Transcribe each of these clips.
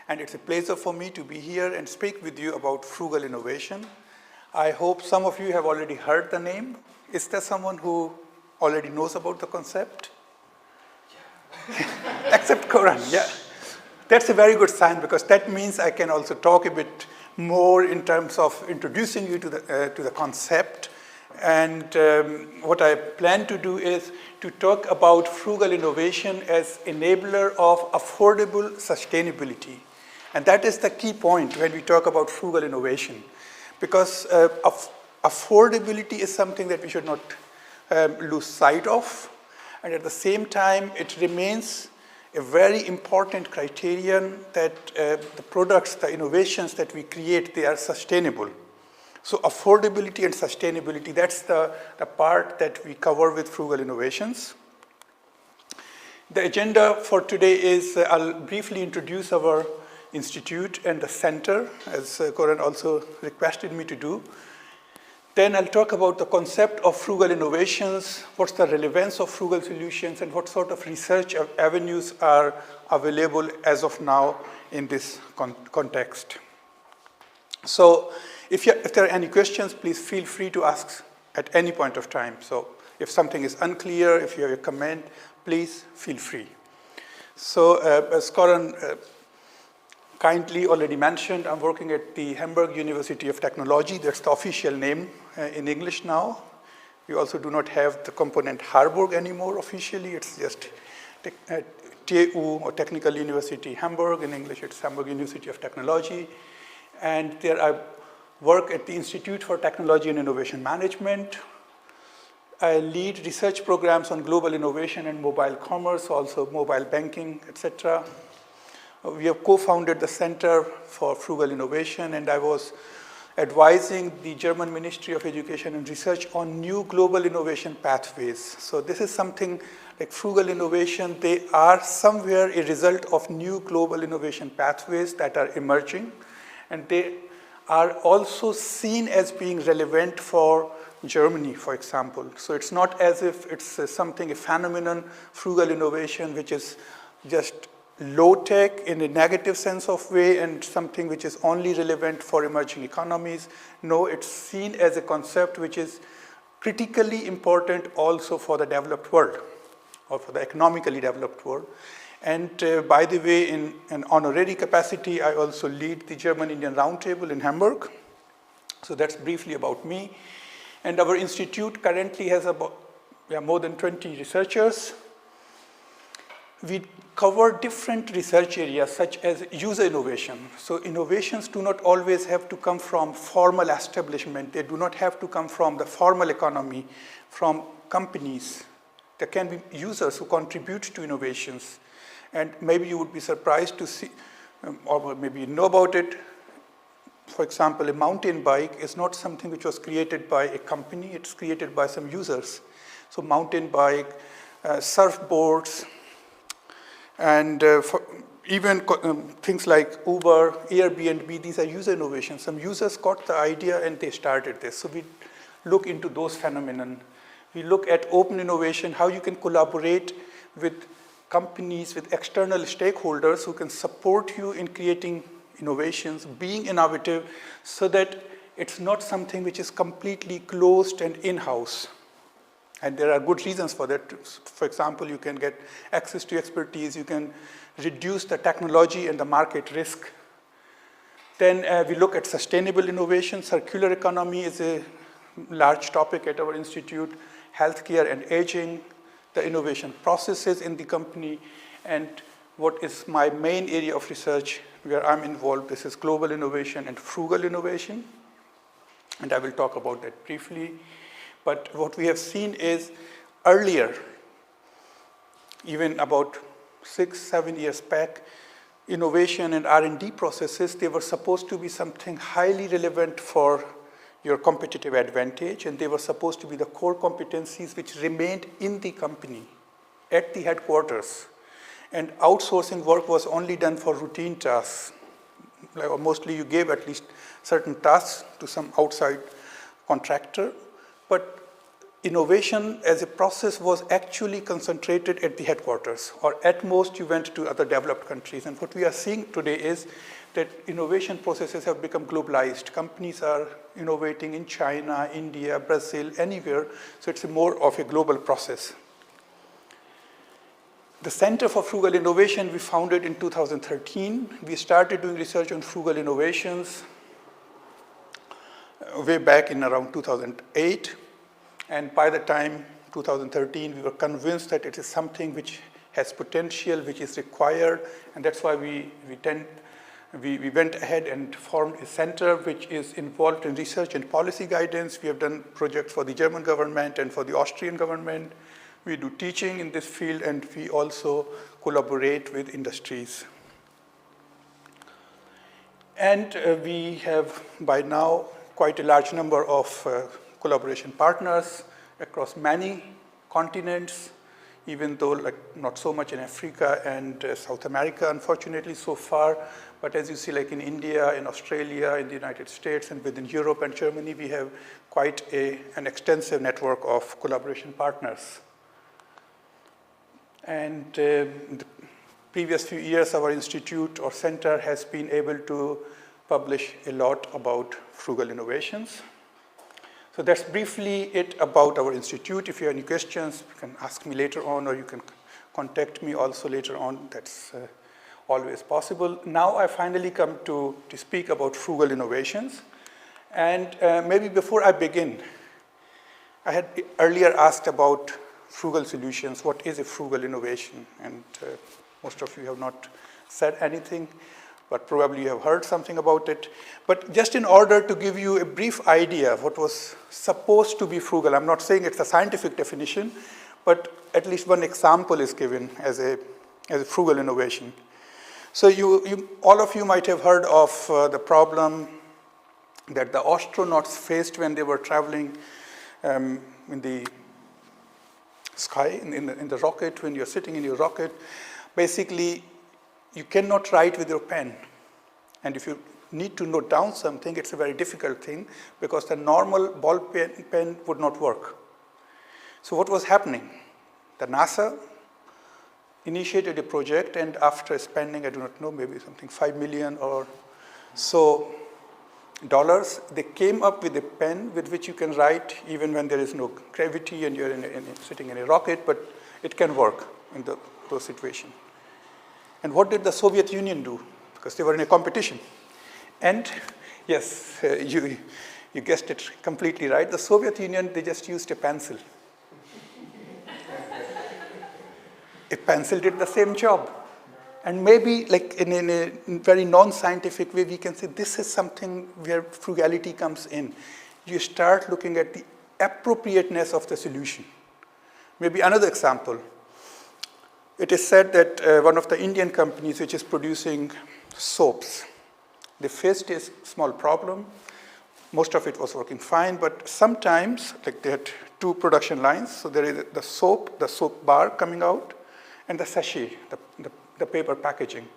and it's a pleasure for me to be here and speak with you about frugal innovation. I hope some of you have already heard the name. Is there someone who already knows about the concept? Yeah. Except Coran, yeah. That's a very good sign, because that means I can also talk a bit more in terms of introducing you to the concept. And what I plan to do is to talk about frugal innovation as enabler of affordable sustainability. And that is the key point when we talk about frugal innovation, because affordability is something that we should not lose sight of. And at the same time, it remains a very important criterion that the products, the innovations that we create, they are sustainable. So affordability and sustainability, that's the part that we cover with frugal innovations. The agenda for today is I'll briefly introduce our institute and the center, as Coran also requested me to do. Then I'll talk about the concept of frugal innovations, what's the relevance of frugal solutions, and what sort of research avenues are available as of now in this context. So if there are any questions, please feel free to ask at any point of time. So if something is unclear, if you have a comment, please feel free. So as Coran kindly already mentioned, I'm working at the Hamburg University of Technology. That's the official name in English now. We also do not have the component Harburg anymore officially. It's just TU, or Technical University Hamburg. In English, it's Hamburg University of Technology. And there I work at the Institute for Technology and Innovation Management. I lead research programs on global innovation and mobile commerce, also mobile banking, etc. We have co-founded the Center for Frugal Innovation, and I was advising the German Ministry of Education and Research on new global innovation pathways. So this is something like frugal innovation. They are somewhere a result of new global innovation pathways that are emerging, and they are also seen as being relevant for Germany, for example. So it's not as if it's a phenomenon, frugal innovation, which is just low-tech in a negative sense of way and something which is only relevant for emerging economies. No, it's seen as a concept which is critically important also for the developed world, or for the economically developed world. And by the way, in an honorary capacity, I also lead the German-Indian Roundtable in Hamburg. So that's briefly about me. And our institute currently has about more than 20 researchers. We cover different research areas such as user innovation. So innovations do not always have to come from formal establishment. They do not have to come from the formal economy, from companies. There can be users who contribute to innovations. And maybe you would be surprised to see, or maybe you know about it. For example, a mountain bike is not something which was created by a company. It's created by some users. So mountain bike, surfboards, and even things like Uber, Airbnb, these are user innovations. Some users got the idea and they started this. So we look into those phenomena. We look at open innovation, how you can collaborate with companies, with external stakeholders who can support you in creating innovations, being innovative, so that it's not something which is completely closed and in-house. And there are good reasons for that. For example, you can get access to expertise, you can reduce the technology and the market risk. Then we look at sustainable innovation. Circular economy is a large topic at our institute, healthcare and aging, the innovation processes in the company, and what is my main area of research where I'm involved. This is global innovation and frugal innovation, and I will talk about that briefly. But what we have seen is earlier, even about 6-7 years back, innovation and R&D processes, they were supposed to be something highly relevant for your competitive advantage, and they were supposed to be the core competencies which remained in the company, at the headquarters. And outsourcing work was only done for routine tasks. Like, mostly you gave at least certain tasks to some outside contractor, but innovation as a process was actually concentrated at the headquarters, or at most you went to other developed countries. And what we are seeing today is that innovation processes have become globalized. Companies are innovating in China, India, Brazil, anywhere, so it's more of a global process. The Center for Frugal Innovation we founded in 2013. We started doing research on frugal innovations way back in around 2008. And by the time 2013, we were convinced that it is something which has potential, which is required, and that's why we went ahead and formed a center which is involved in research and policy guidance. We have done projects for the German government and for the Austrian government. We do teaching in this field, and we also collaborate with industries. And we have, by now, quite a large number of collaboration partners across many continents, even though not so much in Africa and South America, unfortunately, so far. But as you see, like in India, in Australia, in the United States, and within Europe and Germany, we have quite an extensive network of collaboration partners. And in the previous few years, our institute or center has been able to publish a lot about frugal innovations. So that's briefly it about our institute. If you have any questions, you can ask me later on, or you can contact me also later on. That's always possible. Now I finally come to speak about frugal innovations. And maybe before I begin, I had earlier asked about frugal solutions. What is a frugal innovation? And most of you have not said anything, but probably you have heard something about it. But just in order to give you a brief idea of what was supposed to be frugal, I'm not saying it's a scientific definition, but at least one example is given as a frugal innovation. So all of you might have heard of the problem that the astronauts faced when they were traveling in the sky, in the rocket, when you're sitting in your rocket. Basically, you cannot write with your pen. And if you need to note down something, it's a very difficult thing because the normal ball pen would not work. So what was happening? The NASA initiated a project, and after spending, I do not know, maybe something $5 million or so dollars, they came up with a pen with which you can write even when there is no gravity and you're sitting in a rocket, but it can work in those situations. And what did the Soviet Union do? Because they were in a competition. And yes, you guessed it completely right. The Soviet Union, they just used a pencil. A pencil did the same job. And maybe like in a very non-scientific way, we can say this is something where frugality comes in. You start looking at the appropriateness of the solution. Maybe another example. It is said that one of the Indian companies which is producing soaps, they faced a small problem. Most of it was working fine, but sometimes, like they had two production lines, so there is the soap bar coming out, and the sachet, the paper packaging.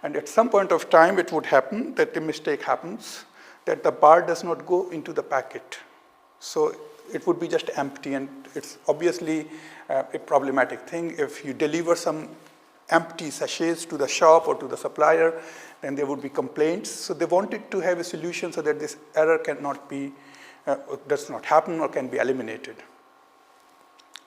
And at some point of time, it would happen that the mistake happens, that the bar does not go into the packet. So it would be just empty, and it's obviously a problematic thing. If you deliver some empty sachets to the shop or to the supplier, then there would be complaints. So they wanted to have a solution so that this error cannot be, does not happen or can be eliminated.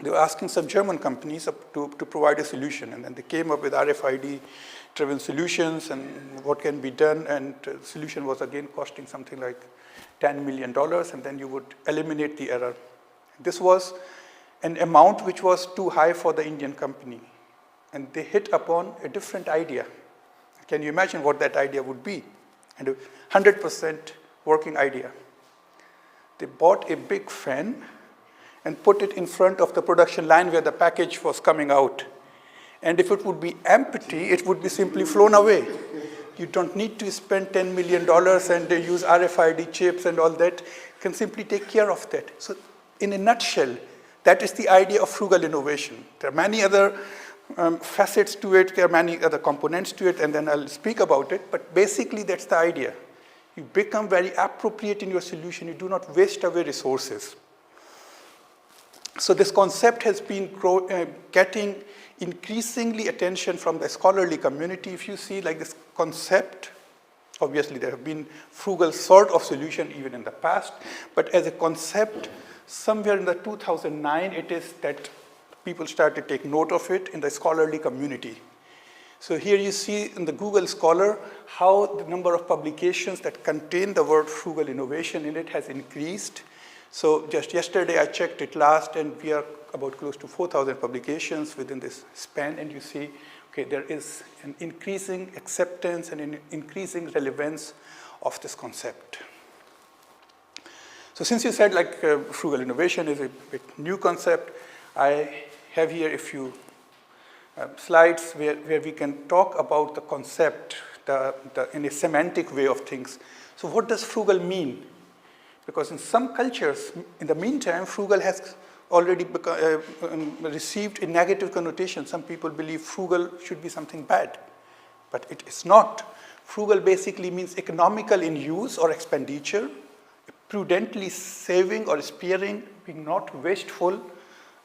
They were asking some German companies to provide a solution, and then they came up with RFID-driven solutions and what can be done, and the solution was again costing something like $10 million, and then you would eliminate the error. This was an amount which was too high for the Indian company, and they hit upon a different idea. Can you imagine what that idea would be? And a 100% working idea. They bought a big fan and put it in front of the production line where the package was coming out. And if it would be empty, it would be simply flown away. You don't need to spend $10 million and use RFID chips and all that. You can simply take care of that. So in a nutshell, that is the idea of frugal innovation. There are many other facets to it. There are many other components to it, and then I'll speak about it. But basically, that's the idea. You become very appropriate in your solution. You do not waste away resources. So this concept has been getting increasingly attention from the scholarly community. If you see like this concept, obviously there have been frugal sort of solution even in the past, but as a concept, somewhere in the 2009, it is that people started to take note of it in the scholarly community. So here you see in the Google Scholar how the number of publications that contain the word frugal innovation in it has increased. So just yesterday I checked it last, and we are about close to 4,000 publications within this span, and you see, okay, there is an increasing acceptance and an increasing relevance of this concept. So since you said like frugal innovation is a bit new concept, I have here a few slides where we can talk about the concept in a semantic way of things. So what does frugal mean? Because in some cultures, in the meantime, frugal has already received a negative connotation. Some people believe frugal should be something bad, but it is not. Frugal basically means economical in use or expenditure, prudently saving or sparing, being not wasteful,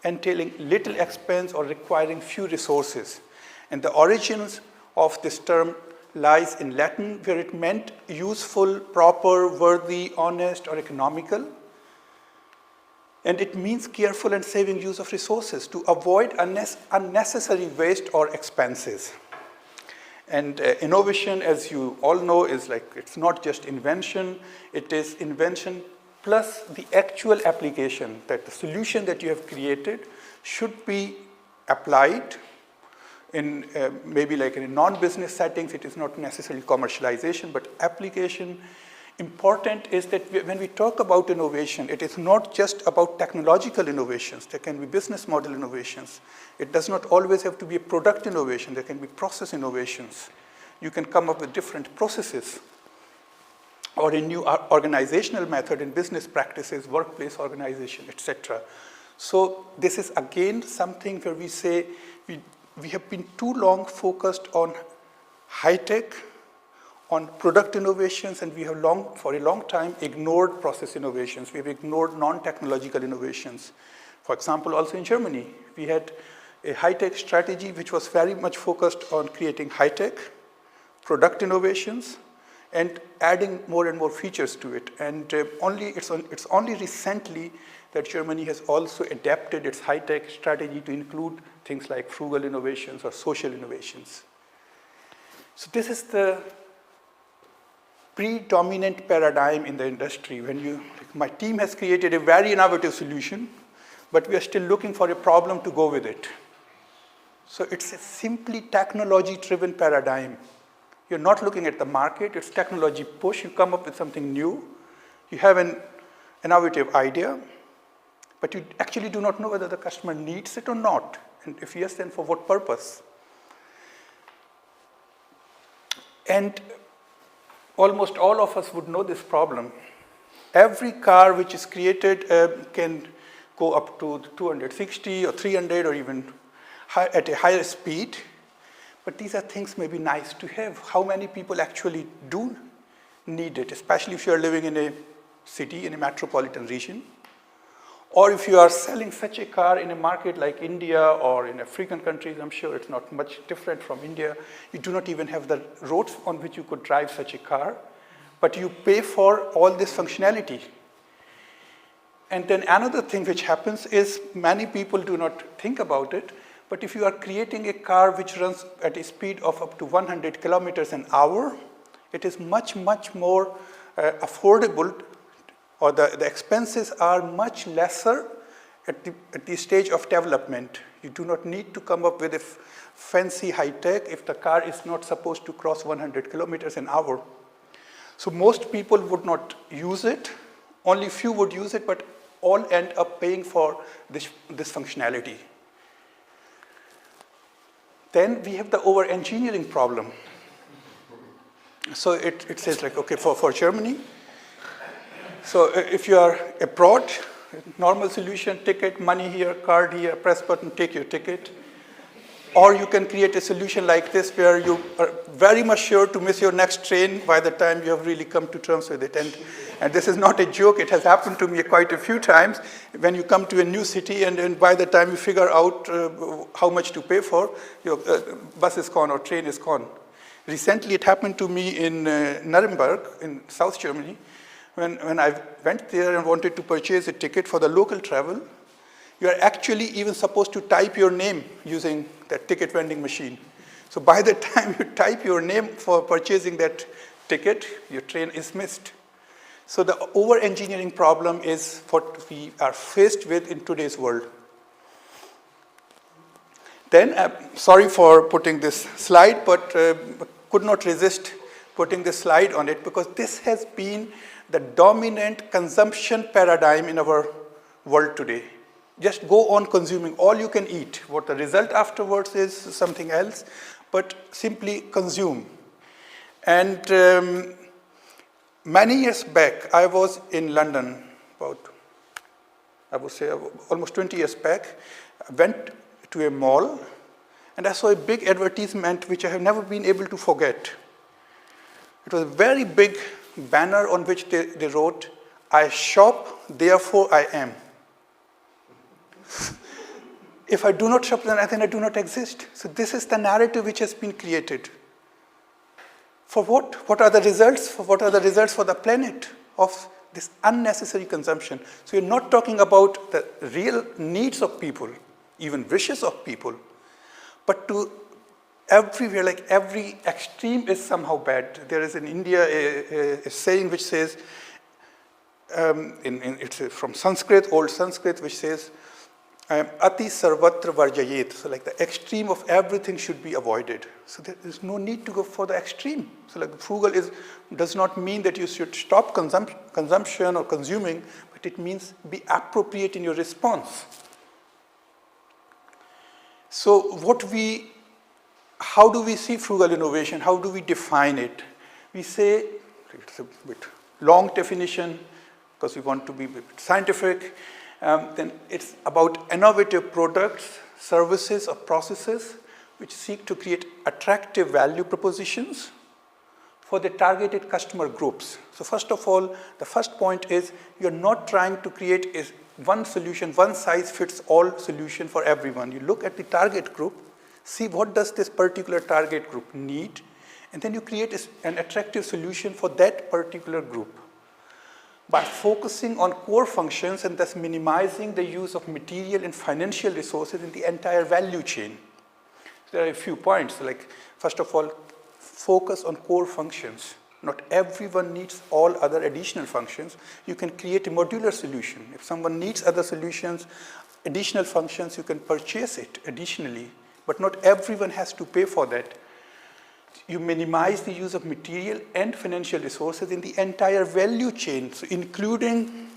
entailing little expense or requiring few resources. And the origins of this term lies in Latin, where it meant useful, proper, worthy, honest, or economical. And it means careful and saving use of resources to avoid unnecessary waste or expenses. And innovation, as you all know, is like, it's not just invention, it is invention plus the actual application, that the solution that you have created should be applied in maybe like in a non-business settings. It is not necessarily commercialization, but application. Important is that when we talk about innovation, it is not just about technological innovations. There can be business model innovations. It does not always have to be a product innovation. There can be process innovations. You can come up with different processes or a new organizational method in business practices, workplace organization, etc. So this is again something where we say we have been too long focused on high-tech, on product innovations, and we have for a long time ignored process innovations. We have ignored non-technological innovations. For example, also in Germany, we had a high-tech strategy which was very much focused on creating high-tech product innovations and adding more and more features to it. And it's only recently that Germany has also adapted its high-tech strategy to include things like frugal innovations or social innovations. So this is the predominant paradigm in the industry. My team has created a very innovative solution, but we are still looking for a problem to go with it. So it's a simply technology-driven paradigm. You're not looking at the market, it's technology push. You come up with something new, you have an innovative idea, but you actually do not know whether the customer needs it or not. And if yes, then for what purpose? And almost all of us would know this problem. Every car which is created can go up to 260 or 300 or even at a higher speed. But these are things maybe nice to have. How many people actually do need it, especially if you are living in a city, in a metropolitan region? Or if you are selling such a car in a market like India or in African countries, I'm sure it's not much different from India. You do not even have the roads on which you could drive such a car, but you pay for all this functionality. And then another thing which happens is many people do not think about it, but if you are creating a car which runs at a speed of up to 100 kilometers an hour, it is much, much more affordable, or the expenses are much lesser at the stage of development. You do not need to come up with a fancy high-tech if the car is not supposed to cross 100 kilometers an hour. So most people would not use it, only few would use it, but all end up paying for this functionality. Then we have the over-engineering problem. So it says like, okay, for Germany, so if you are abroad, normal solution, ticket, money here, card here, press button, take your ticket. Or you can create a solution like this where you are very much sure to miss your next train by the time you have really come to terms with it. And this is not a joke. It has happened to me quite a few times when you come to a new city and by the time you figure out how much to pay for, your bus is gone or train is gone. Recently, it happened to me in Nuremberg in South Germany. When I went there and wanted to purchase a ticket for the local travel, you are actually even supposed to type your name using that ticket vending machine. So by the time you type your name for purchasing that ticket, your train is missed. So the over-engineering problem is what we are faced with in today's world. Then, sorry for putting this slide, but could not resist putting this slide on it because this has been the dominant consumption paradigm in our world today. Just go on consuming all you can eat. What the result afterwards is something else, but simply consume. And many years back, I was in London, about, I would say, almost 20 years back. I went to a mall, and I saw a big advertisement which I have never been able to forget. It was a very big banner on which they wrote, "I shop, therefore I am." If I do not shop, then I do not exist. So this is the narrative which has been created. For what? What are the results? What are the results for the planet of this unnecessary consumption? So you're not talking about the real needs of people, even wishes of people, but to everywhere, like every extreme is somehow bad. There is in India a saying which says, it's from Sanskrit, old Sanskrit, which says, Ati sarvatra varjayet. So like the extreme of everything should be avoided. So there is no need to go for the extreme. So like frugal does not mean that you should stop consumption or consuming, but it means be appropriate in your response. So how do we see frugal innovation? How do we define it? We say, it's a bit long definition because we want to be a bit scientific. Then it's about innovative products, services, or processes which seek to create attractive value propositions for the targeted customer groups. So first of all, the first point is you're not trying to create one solution, one size fits all solution for everyone. You look at the target group, see what does this particular target group need, and then you create an attractive solution for that particular group. By focusing on core functions and thus minimizing the use of material and financial resources in the entire value chain. So there are a few points, like first of all, focus on core functions. Not everyone needs all other additional functions. You can create a modular solution. If someone needs other solutions, additional functions, you can purchase it additionally, but not everyone has to pay for that. You minimize the use of material and financial resources in the entire value chain, so including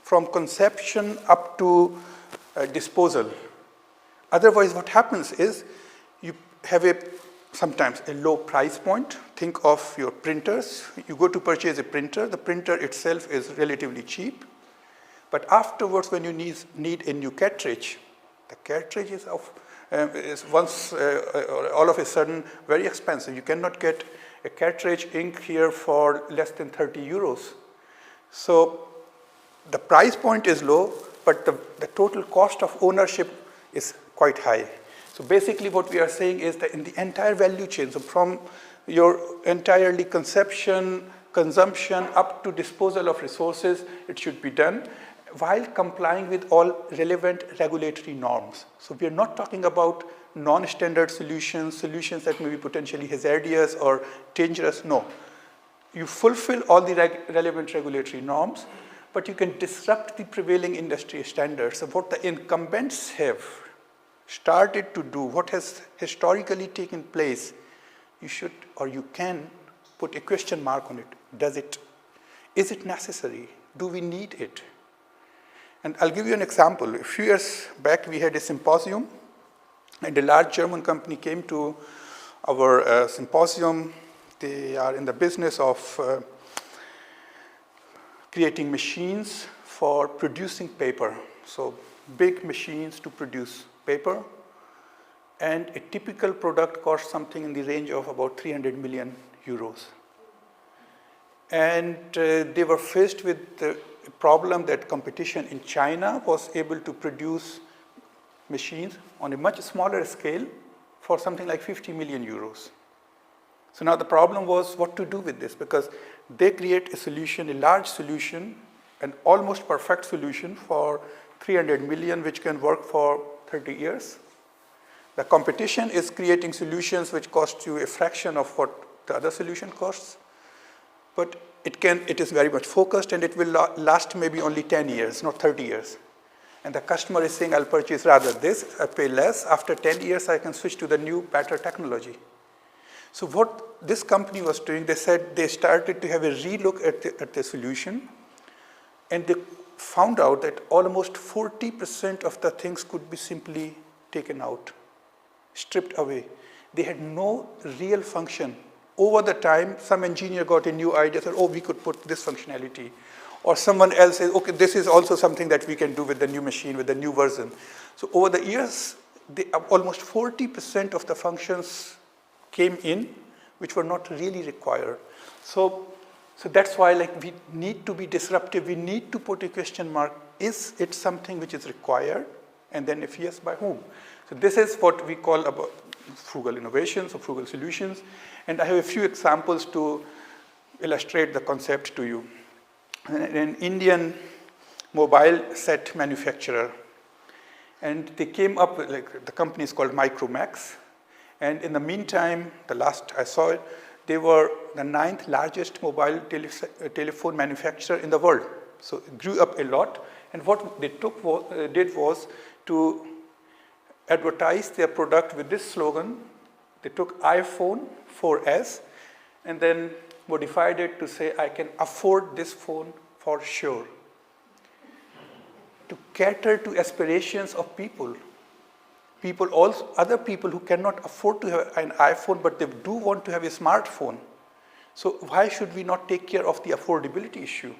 from conception up to disposal. Otherwise, what happens is you have sometimes a low price point. Think of your printers. You go to purchase a printer. The printer itself is relatively cheap. But afterwards, when you need a new cartridge, the cartridge is all of a sudden very expensive. You cannot get a cartridge ink here for less than 30 euros. So the price point is low, but the total cost of ownership is quite high. So basically what we are saying is that in the entire value chain, so from your entirely conception, consumption, up to disposal of resources, it should be done while complying with all relevant regulatory norms. So we are not talking about non-standard solutions that may be potentially hazardous or dangerous. No. You fulfill all the relevant regulatory norms, but you can disrupt the prevailing industry standards. So what the incumbents have started to do, what has historically taken place, you should or you can put a question mark on it. Is it necessary? Do we need it? And I'll give you an example. A few years back, we had a symposium, and a large German company came to our symposium. They are in the business of creating machines for producing paper. So big machines to produce paper. And a typical product costs something in the range of about 300 million euros. And they were faced with the problem that competition in China was able to produce machines on a much smaller scale for something like 50 million euros. So now the problem was what to do with this, because they create a solution, a large solution, an almost perfect solution for 300 million, which can work for 30 years. The competition is creating solutions which cost you a fraction of what the other solution costs, but it is very much focused, and it will last maybe only 10 years, not 30 years. And the customer is saying, I'll purchase rather this, I pay less. After 10 years, I can switch to the new, better technology. So what this company was doing, they said they started to have a relook at the solution, and they found out that almost 40% of the things could be simply taken out, stripped away. They had no real function. Over the time, some engineer got a new idea, said, oh, we could put this functionality. Or someone else says, okay, this is also something that we can do with the new machine, with the new version. So over the years, almost 40% of the functions came in, which were not really required. So that's why we need to be disruptive. We need to put a question mark. Is it something which is required? And then if yes, by whom? So this is what we call about frugal innovations or frugal solutions. And I have a few examples to illustrate the concept to you. An Indian mobile set manufacturer, and they came up with, the company is called Micromax, and in the meantime, the last I saw it, they were the 9th largest mobile telephone manufacturer in the world. So it grew up a lot, and what they did was to advertise their product with this slogan. They took iPhone 4S and then modified it to say, I can afford this phone for sure. To cater to aspirations of people. Other people who cannot afford to have an iPhone, but they do want to have a smartphone. So why should we not take care of the affordability issue?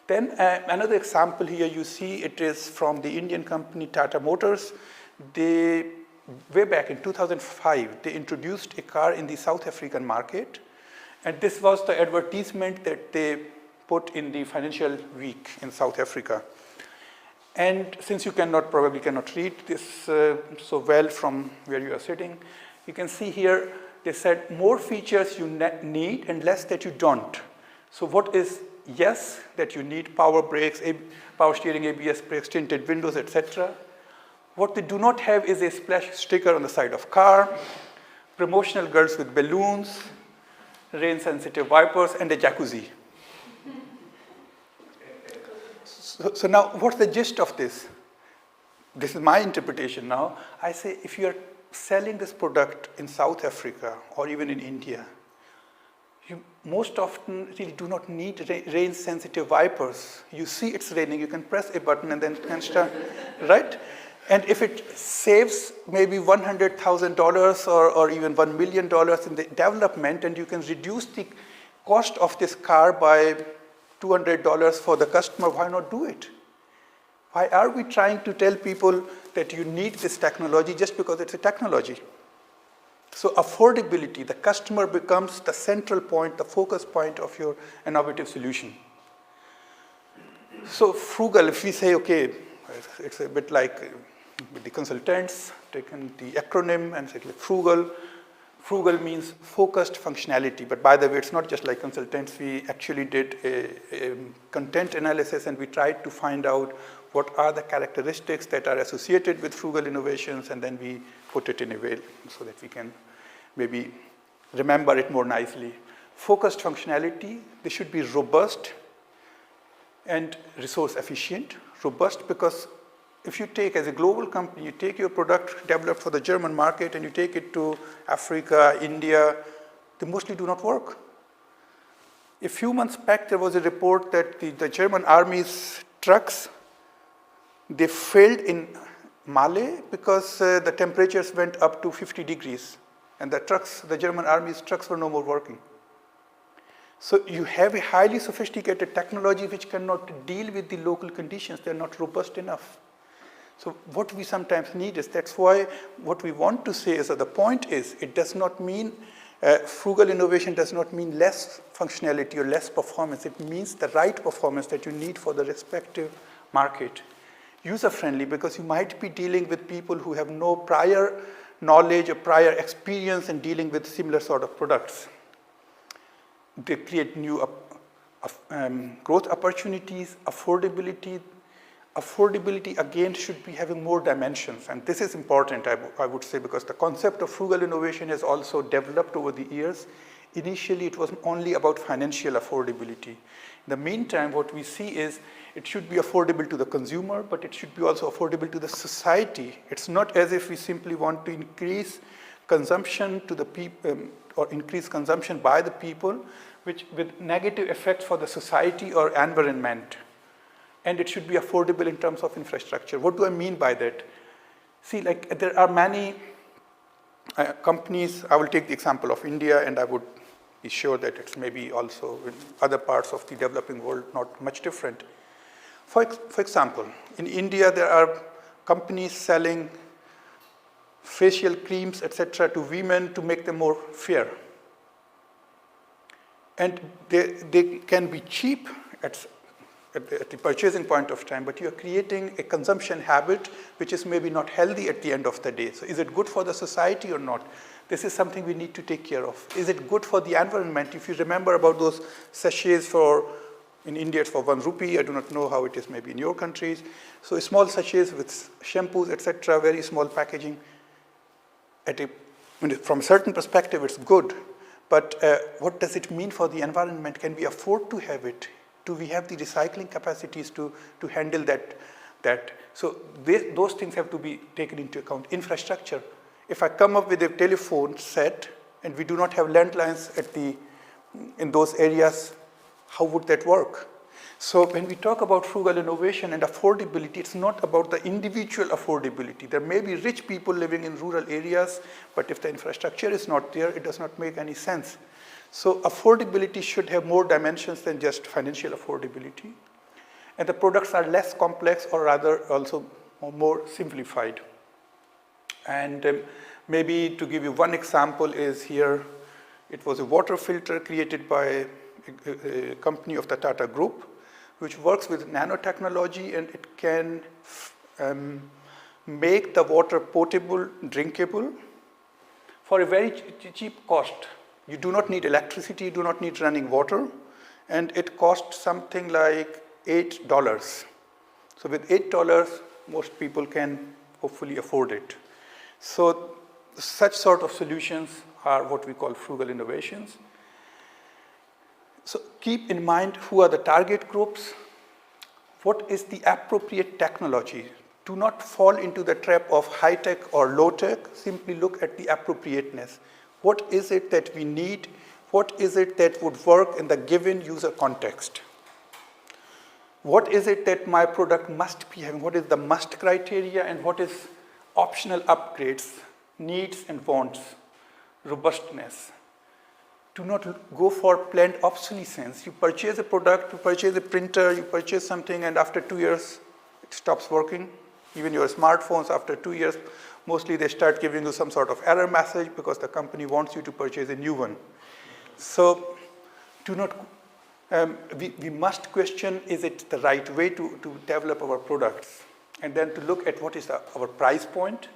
Then another example here you see, it is from the Indian company Tata Motors. Way back in 2005, they introduced a car in the South African market. And this was the advertisement that they put in the Financial Week in South Africa. And since you probably cannot read this so well from where you are sitting, you can see here they said more features you need and less that you don't. So what is yes that you need? Power brakes, power steering, ABS brakes, tinted windows, etc. What they do not have is a splash sticker on the side of car, promotional girls with balloons, rain-sensitive wipers, and a jacuzzi. So now, what's the gist of this? This is my interpretation now. I say, if you are selling this product in South Africa or even in India, you most often really do not need rain-sensitive wipers. You see it's raining, you can press a button and then it can start, right? And if it saves maybe $100,000 or even $1 million in the development, and you can reduce the cost of this car by $200 for the customer, why not do it? Why are we trying to tell people that you need this technology just because it's a technology? So affordability, the customer becomes the central point, the focus point of your innovative solution. So frugal, if we say, okay, it's a bit like with the consultants, taken the acronym and said like frugal. Frugal means focused functionality, but by the way, it's not just like consultants. We actually did a content analysis, and we tried to find out what are the characteristics that are associated with frugal innovations, and then we put it in a way so that we can maybe remember it more nicely. Focused functionality, they should be robust and resource efficient. Robust because if you take, as a global company, you take your product developed for the German market and you take it to Africa, India, they mostly do not work. A few months back, there was a report that the German army's trucks, they failed in Mali because the temperatures went up to 50 degrees. And the German army's trucks were no more working. So you have a highly sophisticated technology which cannot deal with the local conditions. They're not robust enough. So what we sometimes need is, that's why what we want to say is that the point is, it does not mean, frugal innovation does not mean less functionality or less performance. It means the right performance that you need for the respective market. User-friendly, because you might be dealing with people who have no prior knowledge or prior experience in dealing with similar sort of products. They create new growth opportunities, affordability. Affordability, again, should be having more dimensions. And this is important, I would say, because the concept of frugal innovation has also developed over the years. Initially, it was only about financial affordability. In the meantime, what we see is it should be affordable to the consumer, but it should be also affordable to the society. It's not as if we simply want to increase consumption to the people, or increase consumption by the people, which with negative effects for the society or environment. And it should be affordable in terms of infrastructure. What do I mean by that? See, like there are many companies. I will take the example of India, and I would be sure that it's maybe also in other parts of the developing world not much different. For example, in India, there are companies selling facial creams, etc., to women to make them more fair. And they can be cheap at the purchasing point of time, but you're creating a consumption habit which is maybe not healthy at the end of the day. So is it good for the society or not? This is something we need to take care of. Is it good for the environment? If you remember about those sachets in India it's for 1 rupee, I do not know how it is maybe in your countries. So small sachets with shampoos, etc., very small packaging. From a certain perspective, it's good. But what does it mean for the environment? Can we afford to have it? Do we have the recycling capacities to handle that? So those things have to be taken into account. Infrastructure. If I come up with a telephone set and we do not have landlines in those areas, how would that work? So when we talk about frugal innovation and affordability, it's not about the individual affordability. There may be rich people living in rural areas, but if the infrastructure is not there, it does not make any sense. So affordability should have more dimensions than just financial affordability. And the products are less complex, or rather also more simplified. And maybe to give you one example is here, it was a water filter created by a company of the Tata Group, which works with nanotechnology, and it can make the water potable, drinkable for a very cheap cost. You do not need electricity, you do not need running water, and it costs something like $8. So with $8, most people can hopefully afford it. So such sort of solutions are what we call frugal innovations. So keep in mind who are the target groups, what is the appropriate technology. Do not fall into the trap of high-tech or low-tech, simply look at the appropriateness. What is it that we need? What is it that would work in the given user context? What is it that my product must be having? What is the must criteria, and what is optional upgrades, needs and wants, robustness? Do not go for planned obsolescence. You purchase a product, you purchase a printer, you purchase something, and after 2 years, it stops working. Even your smartphones, after 2 years, mostly they start giving you some sort of error message because the company wants you to purchase a new one. So do not, we must question, is it the right way to develop our products? And then to look at what is our price point,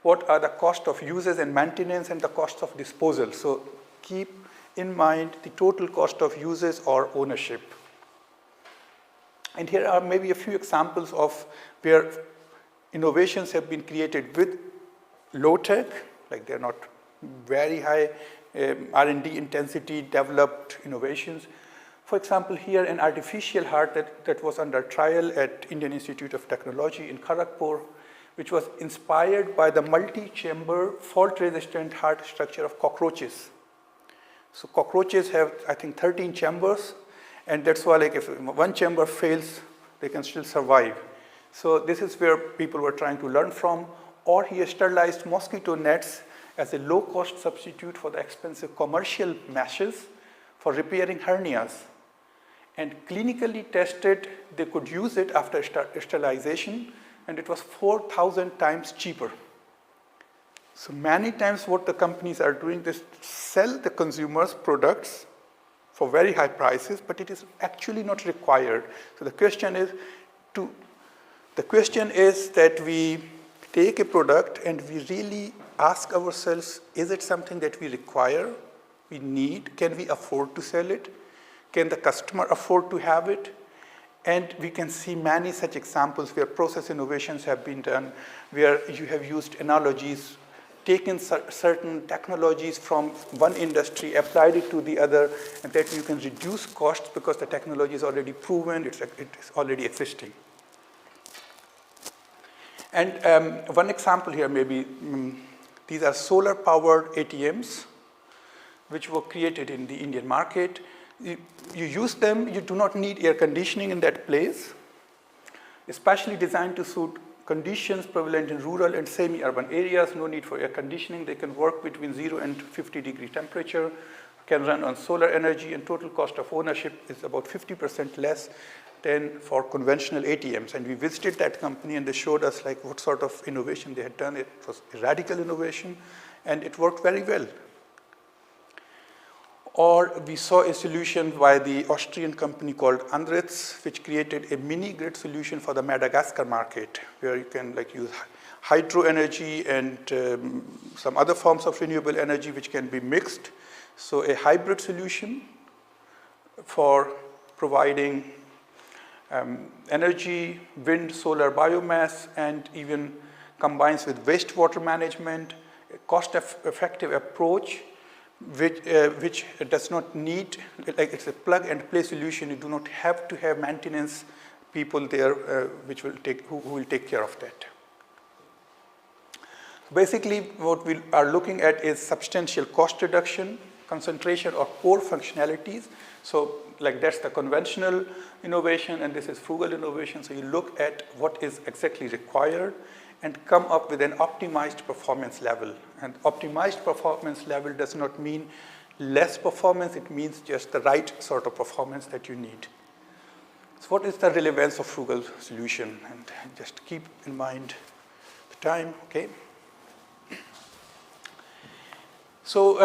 what are the cost of uses and maintenance, and the cost of disposal. So keep in mind the total cost of uses or ownership. And here are maybe a few examples of where innovations have been created with low tech, like they're not very high R&D intensity developed innovations. For example, here an artificial heart that was under trial at Indian Institute of Technology in Kharagpur, which was inspired by the multi-chamber fault-resistant heart structure of cockroaches. So cockroaches have, I think, 13 chambers, and that's why, like, if one chamber fails, they can still survive. So this is where people were trying to learn from. Or he sterilized mosquito nets as a low-cost substitute for the expensive commercial meshes for repairing hernias. And clinically tested, they could use it after sterilization, and it was 4,000 times cheaper. So many times what the companies are doing is sell the consumers products for very high prices, but it is actually not required. So the question is that we take a product and we really ask ourselves, is it something that we require, we need, can we afford to sell it? Can the customer afford to have it? And we can see many such examples where process innovations have been done, where you have used analogies, taken certain technologies from one industry, applied it to the other, and that you can reduce costs because the technology is already proven, it is already existing. And one example here maybe, these are solar-powered ATMs, which were created in the Indian market. You use them, you do not need air conditioning in that place, especially designed to suit conditions prevalent in rural and semi-urban areas, no need for air conditioning. They can work between 0 and 50-degree temperature, can run on solar energy, and total cost of ownership is about 50% less than for conventional ATMs. And we visited that company and they showed us like what sort of innovation they had done. It was a radical innovation and it worked very well. Or we saw a solution by the Austrian company called Andritz, which created a mini grid solution for the Madagascar market, where you can like use hydro energy and some other forms of renewable energy which can be mixed. So a hybrid solution for providing energy, wind, solar, biomass, and even combines with wastewater management, a cost-effective approach which does not need, like it's a plug and play solution. You do not have to have maintenance people there who will take care of that. Basically, what we are looking at is substantial cost reduction, concentration of core functionalities. So like that's the conventional innovation and this is frugal innovation. So you look at what is exactly required and come up with an optimized performance level. And optimized performance level does not mean less performance, it means just the right sort of performance that you need. So what is the relevance of frugal solution? And just keep in mind the time, okay? So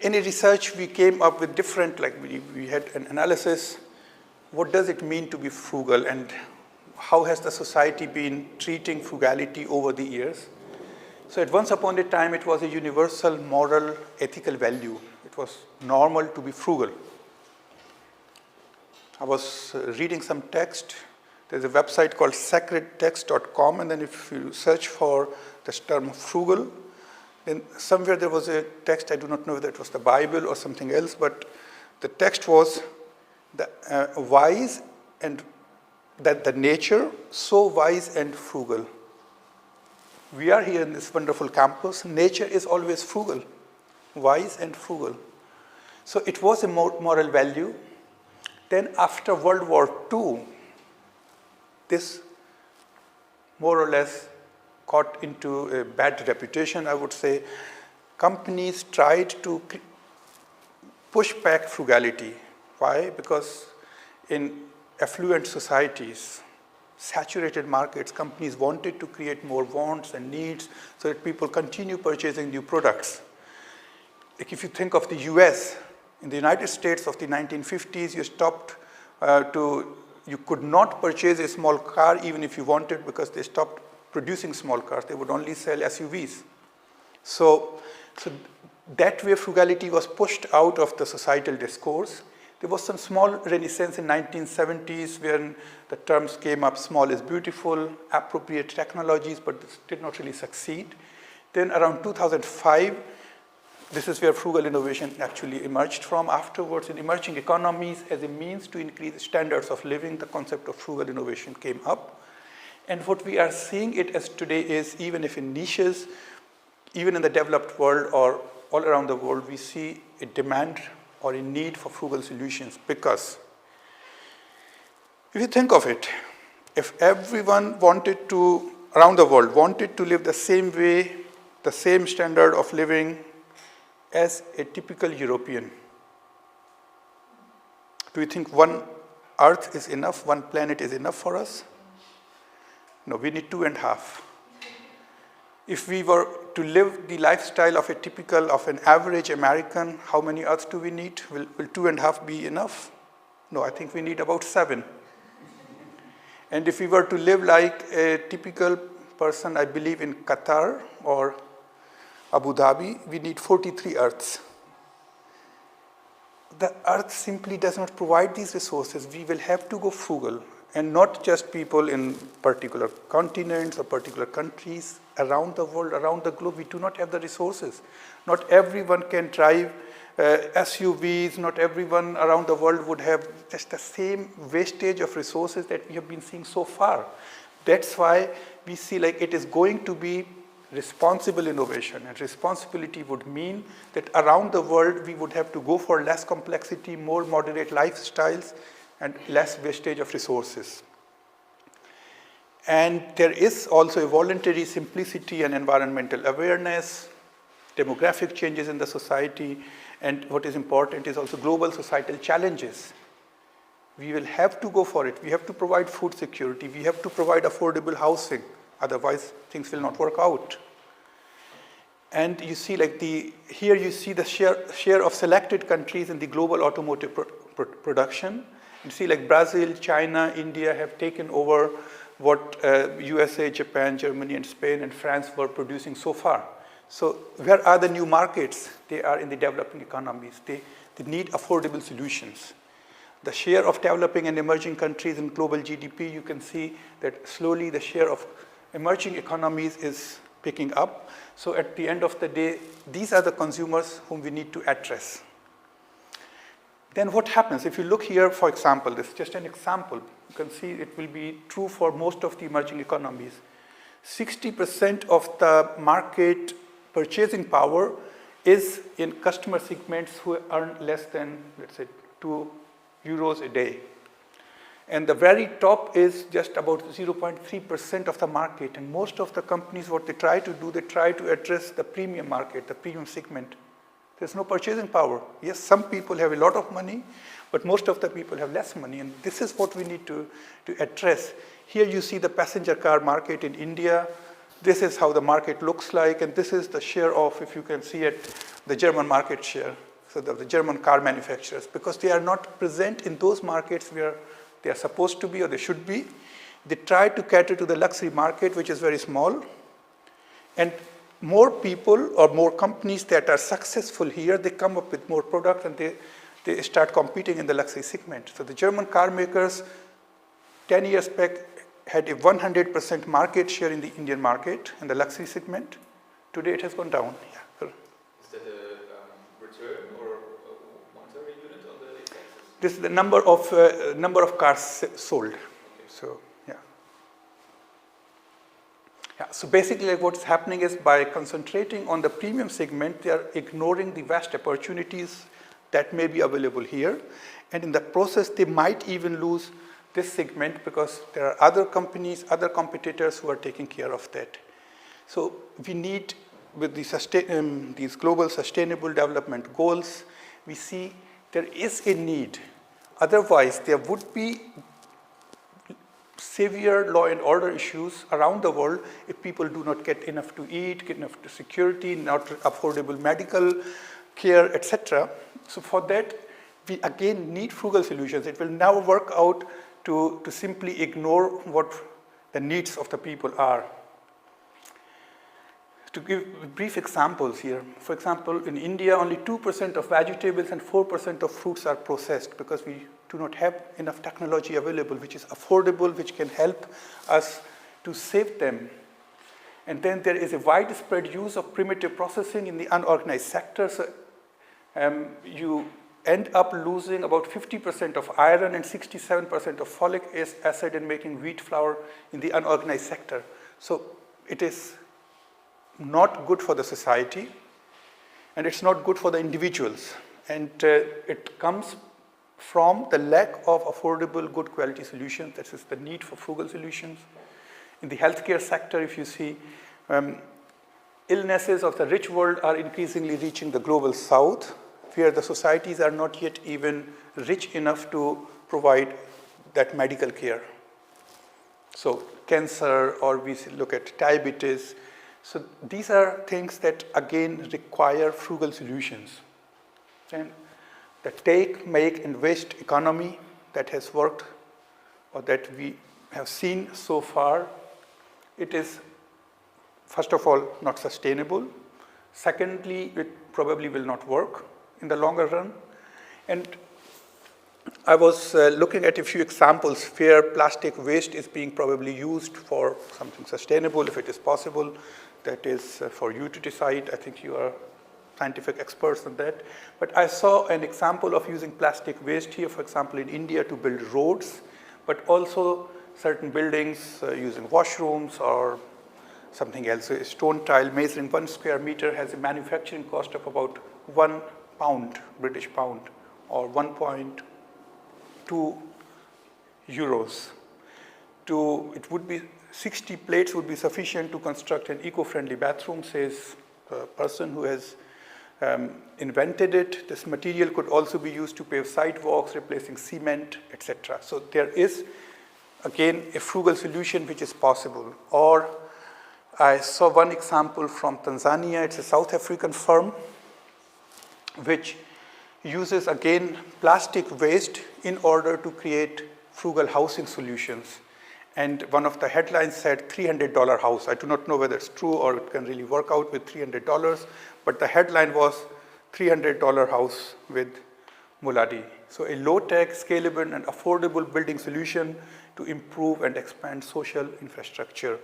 in a research, we came up with different, like we had an analysis, what does it mean to be frugal and how has the society been treating frugality over the years? So at once upon a time, it was a universal moral, ethical value. It was normal to be frugal. I was reading some text. There's a website called sacredtext.com, and then if you search for this term frugal, then somewhere there was a text, I do not know whether it was the Bible or something else, but the text was the wise and that the nature, so wise and frugal. We are here in this wonderful campus. Nature is always frugal, wise and frugal. So it was a moral value. Then after World War II, this more or less got into a bad reputation, I would say. Companies tried to push back frugality. Why? Because in affluent societies, saturated markets, companies wanted to create more wants and needs so that people continue purchasing new products. Like if you think of the US, in the United States of the 1950s, you could not purchase a small car even if you wanted because they stopped producing small cars. They would only sell SUVs. So that way frugality was pushed out of the societal discourse. There was some small renaissance in 1970s when the terms came up, small is beautiful, appropriate technologies, but this did not really succeed. Then around 2005, this is where frugal innovation actually emerged from. Afterwards, in emerging economies, as a means to increase standards of living, the concept of frugal innovation came up. And what we are seeing it as today is, even if in niches, even in the developed world or all around the world, we see a demand or a need for frugal solutions, because if you think of it, if everyone wanted to, around the world, wanted to live the same way, the same standard of living as a typical European, do you think one Earth is enough, one planet is enough for us? No, we need 2.5. If we were to live the lifestyle of an average American, how many Earths do we need? Will 2.5 be enough? No, I think we need about 7. And if we were to live like a typical person, I believe in Qatar or Abu Dhabi, we need 43 Earths. The Earth simply does not provide these resources. We will have to go frugal, and not just people in particular continents or particular countries around the world, around the globe. We do not have the resources. Not everyone can drive SUVs. Not everyone around the world would have just the same wastage of resources that we have been seeing so far. That's why we see like it is going to be responsible innovation, and responsibility would mean that around the world we would have to go for less complexity, more moderate lifestyles, and less wastage of resources. And there is also a voluntary simplicity and environmental awareness, demographic changes in the society, and what is important is also global societal challenges. We will have to go for it. We have to provide food security. We have to provide affordable housing. Otherwise, things will not work out. And you see, like here you see the share of selected countries in the global automotive production. You see, like Brazil, China, India have taken over what USA, Japan, Germany, and Spain and France were producing so far. So where are the new markets? They are in the developing economies. They need affordable solutions. The share of developing and emerging countries in global GDP, you can see that slowly the share of emerging economies is picking up. So at the end of the day, these are the consumers whom we need to address. Then what happens? If you look here, for example, this is just an example. You can see it will be true for most of the emerging economies. 60% of the market purchasing power is in customer segments who earn less than, let's say, €2 a day. And the very top is just about 0.3% of the market. And most of the companies, what they try to do, they try to address the premium market, the premium segment. There's no purchasing power. Yes, some people have a lot of money, but most of the people have less money. And this is what we need to address. Here you see the passenger car market in India. This is how the market looks like. And this is the share of, if you can see it, the German market share. So the German car manufacturers, because they are not present in those markets where they are supposed to be or they should be. They try to cater to the luxury market, which is very small. And more people or more companies that are successful here, they come up with more products and they start competing in the luxury segment. So the German car makers, 10 years back, had a 100% market share in the Indian market in the luxury segment. Today it has gone down. Yeah. Is that a return or a monetary unit on the x-axis? This is the number of cars sold. Okay. So yeah, so basically like what's happening is by concentrating on the premium segment, they are ignoring the vast opportunities that may be available here. And in the process, they might even lose this segment because there are other companies, other competitors who are taking care of that. So we need, with these global sustainable development goals, we see there is a need. Otherwise, there would be severe law and order issues around the world if people do not get enough to eat, get enough to security, not affordable medical care, etc. So for that, we again need frugal solutions. It will never work out to simply ignore what the needs of the people are. To give brief examples here, for example, in India, only 2% of vegetables and 4% of fruits are processed because we do not have enough technology available, which is affordable, which can help us to save them. And then there is a widespread use of primitive processing in the unorganized sector. So you end up losing about 50% of iron and 67% of folic acid in making wheat flour in the unorganized sector. So it is not good for the society, and it's not good for the individuals. And it comes from the lack of affordable, good quality solutions. That is the need for frugal solutions. In the healthcare sector, if you see, illnesses of the rich world are increasingly reaching the global south, where the societies are not yet even rich enough to provide that medical care. So cancer, or we look at diabetes. So these are things that, again, require frugal solutions. And the take, make, and waste economy that has worked, or that we have seen so far, it is, first of all, not sustainable. Secondly, it probably will not work in the longer run. And I was looking at a few examples where plastic waste is being probably used for something sustainable, if it is possible. That is for you to decide. I think you are scientific experts on that. But I saw an example of using plastic waste here, for example, in India to build roads, but also certain buildings using washrooms or something else. A stone tile measuring 1 square meter has a manufacturing cost of about £1, British pound, or 1.2 euros. It would be 60 plates would be sufficient to construct an eco-friendly bathroom, says the person who has invented it. This material could also be used to pave sidewalks, replacing cement, etc. So there is, again, a frugal solution which is possible. Or I saw one example from Tanzania. It's a South African firm which uses, again, plastic waste in order to create frugal housing solutions. And one of the headlines said $300 house. I do not know whether it's true or it can really work out with $300, but the headline was $300 house with Muladi. So a low-tech, scalable, and affordable building solution to improve and expand social infrastructure.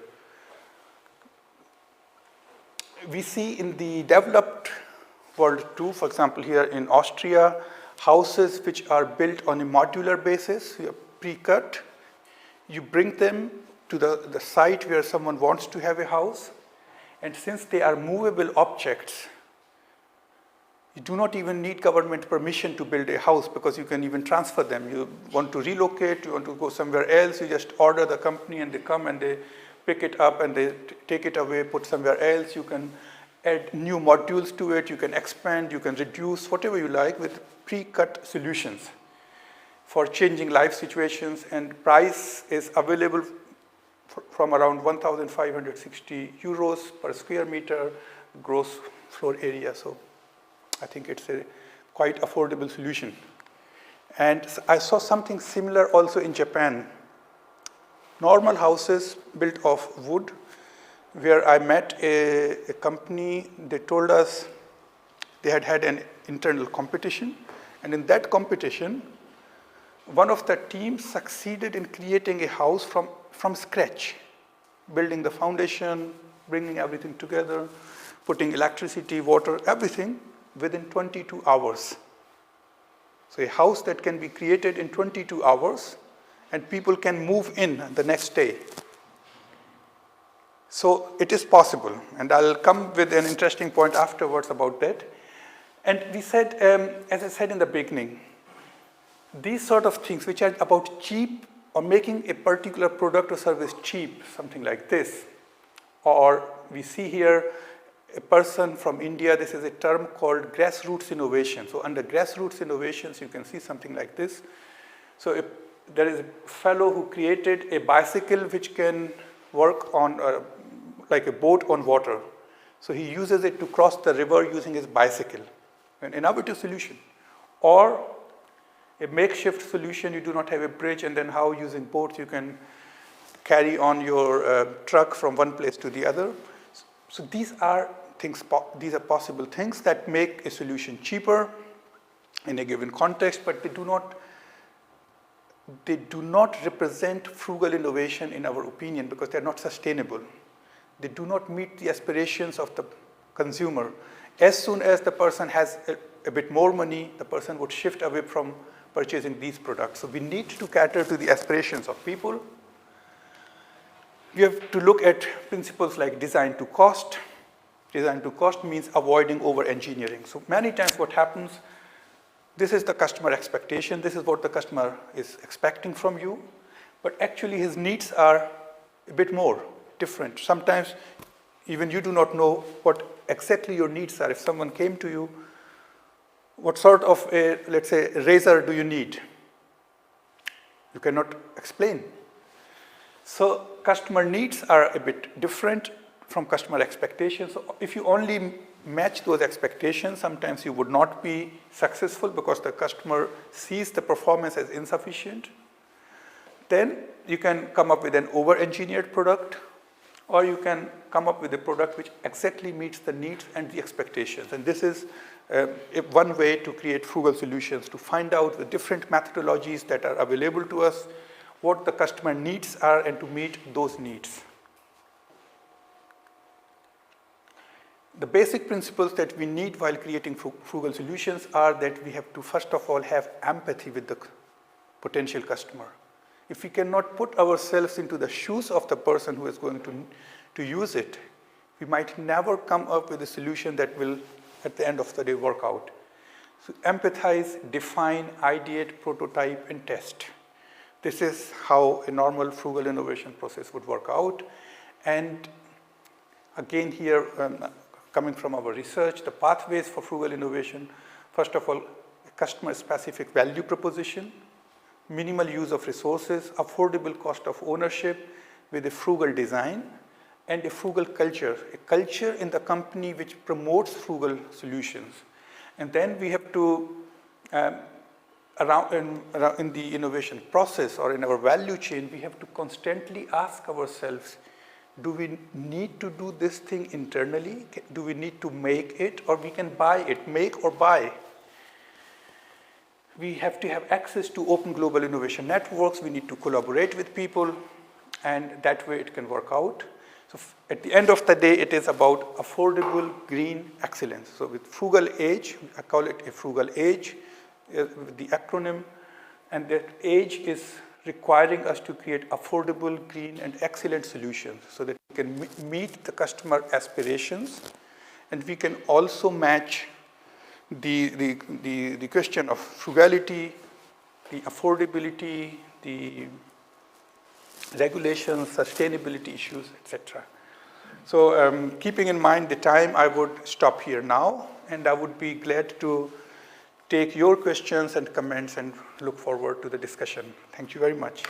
We see in the developed world too, for example, here in Austria, houses which are built on a modular basis, pre-cut. You bring them to the site where someone wants to have a house, and since they are movable objects, you do not even need government permission to build a house, because you can even transfer them. You want to relocate, you want to go somewhere else, you just order the company and they come and they pick it up and they take it away, put somewhere else. You can add new modules to it, you can expand, you can reduce, whatever you like, with pre-cut solutions for changing life situations, and price is available from around 1,560 euros per square meter gross floor area. So I think it's a quite affordable solution. And I saw something similar also in Japan. Normal houses built of wood, where I met a company. They told us they had an internal competition, and in that competition, one of the teams succeeded in creating a house from scratch, building the foundation, bringing everything together, putting electricity, water, everything within 22 hours. So a house that can be created in 22 hours, and people can move in the next day. So it is possible, and I'll come with an interesting point afterwards about that. And we said, as I said in the beginning, these sort of things which are about cheap, or making a particular product or service cheap, something like this. Or we see here a person from India. This is a term called grassroots innovation. So under grassroots innovations, you can see something like this. So there is a fellow who created a bicycle which can work on like a boat on water. So he uses it to cross the river using his bicycle, an innovative solution. Or a makeshift solution, you do not have a bridge, and then how using boats you can carry on your truck from one place to the other. So these are things, these are possible things that make a solution cheaper in a given context, but they do not represent frugal innovation in our opinion, because they're not sustainable. They do not meet the aspirations of the consumer. As soon as the person has a bit more money, the person would shift away from purchasing these products. So we need to cater to the aspirations of people. We have to look at principles like design to cost. Design to cost means avoiding over-engineering. So many times what happens, this is the customer expectation, this is what the customer is expecting from you, but actually his needs are a bit more different. Sometimes even you do not know what exactly your needs are. If someone came to you, what sort of a, let's say, razor do you need? You cannot explain. So customer needs are a bit different from customer expectations. So if you only match those expectations, sometimes you would not be successful because the customer sees the performance as insufficient. Then you can come up with an over-engineered product, or you can come up with a product which exactly meets the needs and the expectations. And this is one way to create frugal solutions, to find out the different methodologies that are available to us, what the customer needs are, and to meet those needs. The basic principles that we need while creating frugal solutions are that we have to, first of all, have empathy with the potential customer. If we cannot put ourselves into the shoes of the person who is going to use it, we might never come up with a solution that will, at the end of the day, work out. So empathize, define, ideate, prototype, and test. This is how a normal frugal innovation process would work out. And again here, coming from our research, the pathways for frugal innovation, first of all, a customer-specific value proposition, minimal use of resources, affordable cost of ownership with a frugal design, and a frugal culture, a culture in the company which promotes frugal solutions. And then we have to, in the innovation process or in our value chain, we have to constantly ask ourselves, do we need to do this thing internally? Do we need to make it, or we can buy it, make or buy? We have to have access to open global innovation networks. We need to collaborate with people, and that way it can work out. So at the end of the day, it is about affordable green excellence. So with Frugal Age, I call it a Frugal Age, with the acronym, and that age is requiring us to create affordable, green, and excellent solutions so that we can meet the customer aspirations, and we can also match the question of frugality, the affordability, the regulations, sustainability issues, etc. So keeping in mind the time, I would stop here now, and I would be glad to take your questions and comments and look forward to the discussion. Thank you very much.